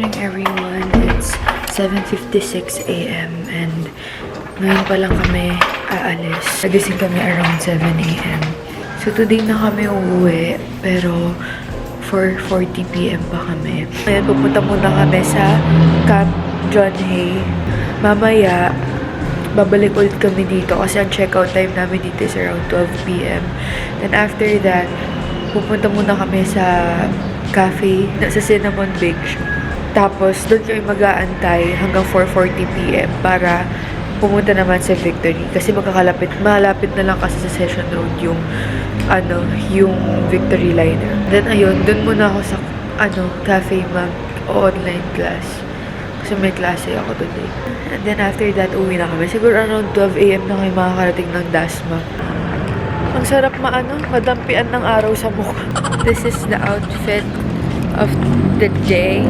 morning everyone. It's 7:56 a.m. and ngayon pa lang kami aalis. Nagising kami around 7 a.m. So today na kami uuwi pero 4:40 p.m. pa kami. Ngayon pupunta muna kami sa Camp John Hay. Mamaya babalik ulit kami dito kasi ang checkout time namin dito is around 12 p.m. Then after that, pupunta muna kami sa cafe sa Cinnamon Beach. Tapos, doon kami mag-aantay hanggang 4:40 p.m. para pumunta naman sa Victory. Kasi malapit na lang kasi sa Session Road yung Victory Liner. Then, ayun, doon muna ako sa, cafe mag-online class. Kasi may klase ako today. And then, after that, uwi na kami. Siguro around 12 a.m. na kami makakarating ng Dasma. Ang sarap madampian ng araw sa mukha. This is the outfit of the day.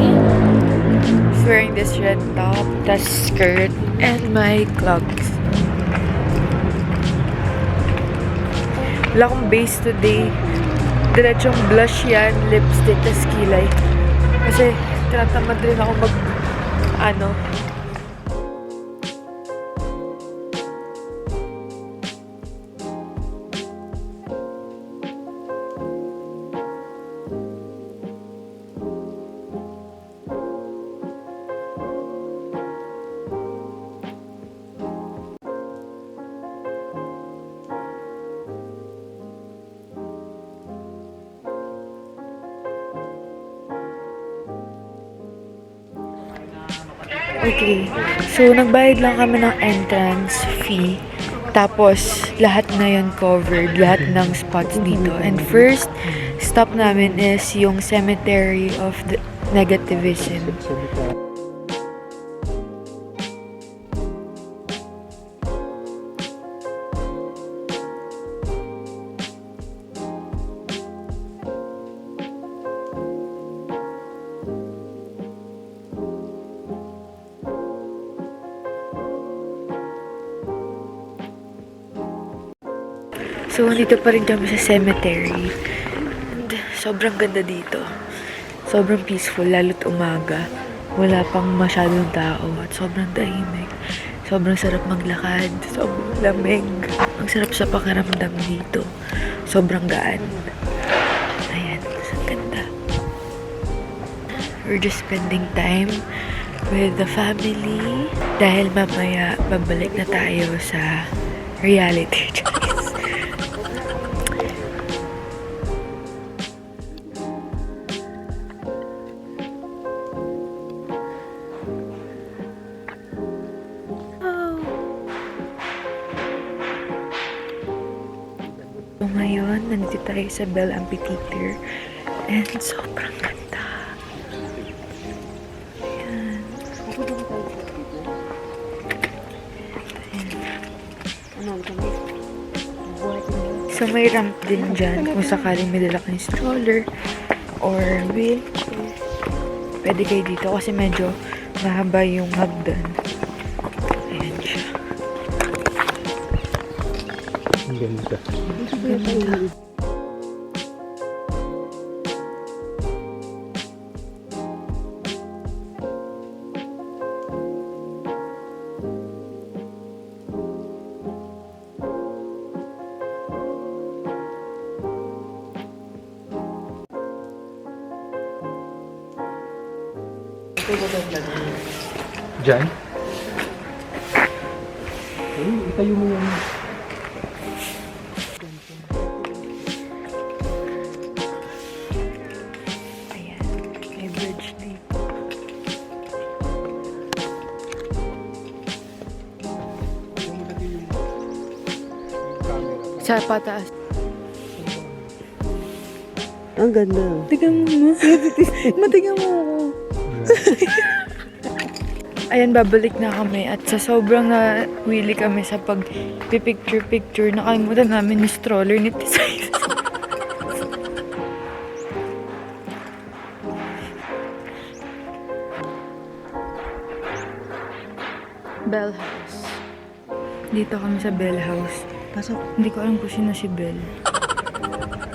He's wearing this red top, the skirt, and my clogs. Wala akong base today. Diretsong blush yan, lipstick, tas kilay. Kasi tinatamad rin ako Okay, so nagbayad lang kami ng entrance fee. Tapos, lahat na yun covered, lahat ng spots dito. And first stop namin is yung Cemetery of the Negativism. So, dito pa rin kami sa cemetery. And sobrang ganda dito. Sobrang peaceful, lalo't umaga. Wala pang masyadong tao at sobrang tahimik. Sobrang sarap maglakad. Sobrang lamig. Ang sarap sa pakiramdam dito. Sobrang gaan. Ayan, ang ganda. We're just spending time with the family. Dahil mamaya, babalik na tayo sa reality. So ngayon, nandito tayo sa Bell Amphitheater and sobrang ganda. Ayan. So may ramp din dyan kung sakaling may dala kang stroller or wheelchair. Pwede kayo dito kasi medyo mahaba yung hagdan. Ayan siya. Ang ganda. Ganda. Diyan? Itayo mo yan. Ayan, may bridge dito. Sa pataas. Ang ganda. Tignan mo. Matigan mo ako. Ayan, babalik na kami at sa sobrang na-willy kami sa pag-picture-picture, nakalimutan namin yung stroller ni Tisay. Bell House. Dito kami sa Bell House. Pasok. Hindi ko alam kung sino si Bell.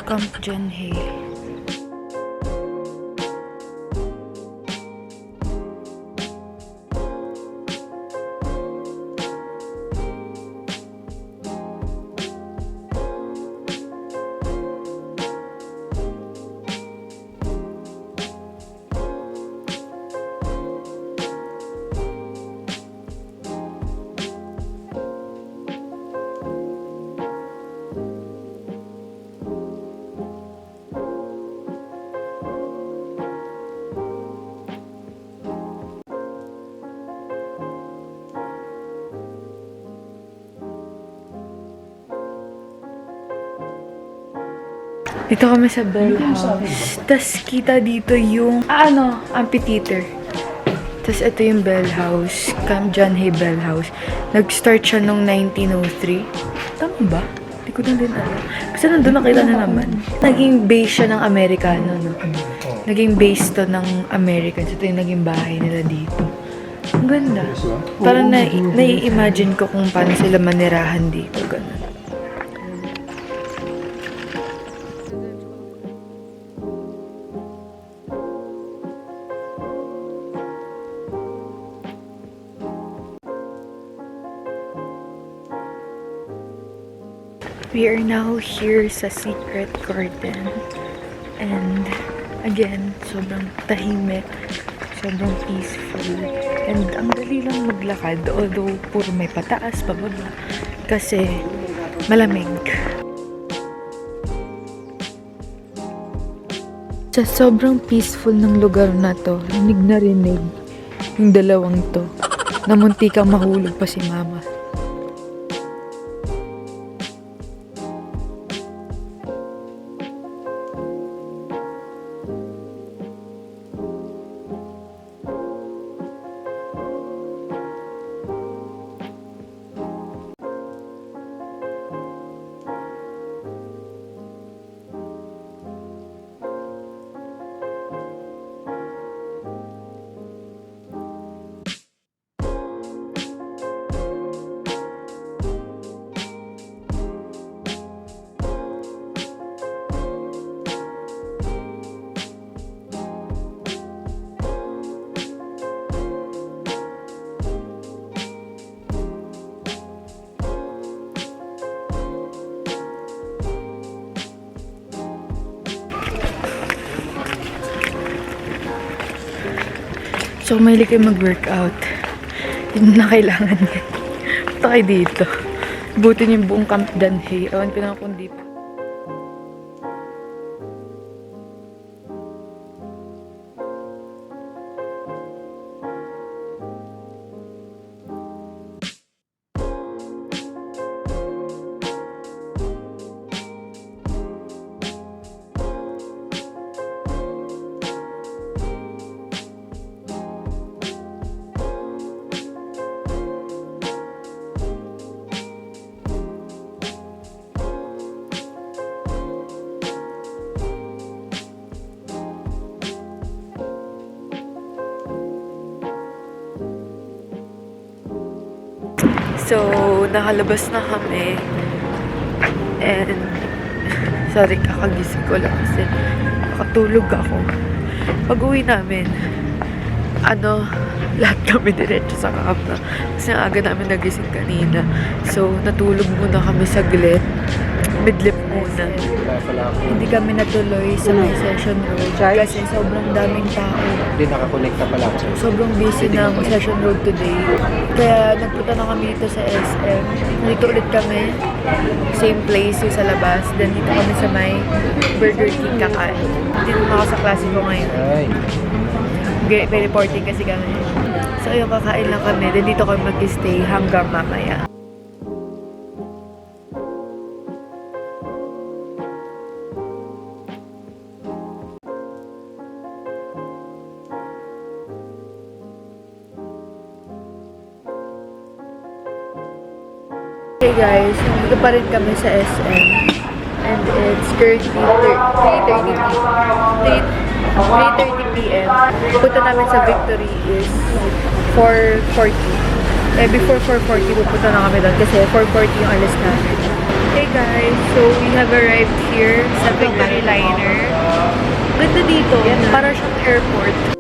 Camp John Hay. Dito kami sa Bell House. Tapos kita dito yung, amphitheater. Tapos ito yung Bell House. Camp John Hay Bell House. Nag-start siya nung 1903. Tama ba? Hindi ko na din alam. Kasi nandun nakita na naman. Naging base siya ng Amerikano, no? Naging base to ng Americans. Ito yung naging bahay nila dito. Ang ganda. Parang nai-imagine ko kung paano sila manirahan dito. Ganun. We are now here sa Secret Garden. And again, sobrang tahimik, sobrang peaceful. And ang dali lang maglakad, although puro may pataas, pababa. Kasi malamig. Sa sobrang peaceful ng lugar na to, rinig na rinig yung dalawang to. Na muntikang mahulog pa si mama. So, mahilig kayo mag-workout. Yun na kailangan yan. Punta kayo dito. Butin yung buong Camp John Hay. Ewan ko na kung di pa. So, nakalabas na kami. And, sorry, kakagising ko lang kasi nakatulog ako. Pag-uwi namin, lahat kami diretso sa camp na. Kasi aga namin nagising kanina. So, natulog muna kami saglit. Midlip muna. Hindi kami natuloy sa may Session Road kasi sobrang daming tao. Hindi nakakonekta pala ako sa Sobrang busy ng Session Road today. Kaya nagpunta na kami dito sa SM. Dito ulit kami. Same place yung sa labas. Then dito kami sa may Burger King kakain. Dito na ako sa klase ko ngayon. May reporting kasi kami. So ayun, kakain lang kami. Then dito kami mag-stay hanggang mamaya. Hey guys, nandito pa rin kami sa SM. And it's currently 3:30 p.m. Punta namin sa Victory is 4:40. Before 4:40, pupunta na kami doon kasi 4:40 yung alis namin. Hey guys, so we have arrived here sa Victory Liner. Ganda dito, para siyang airport.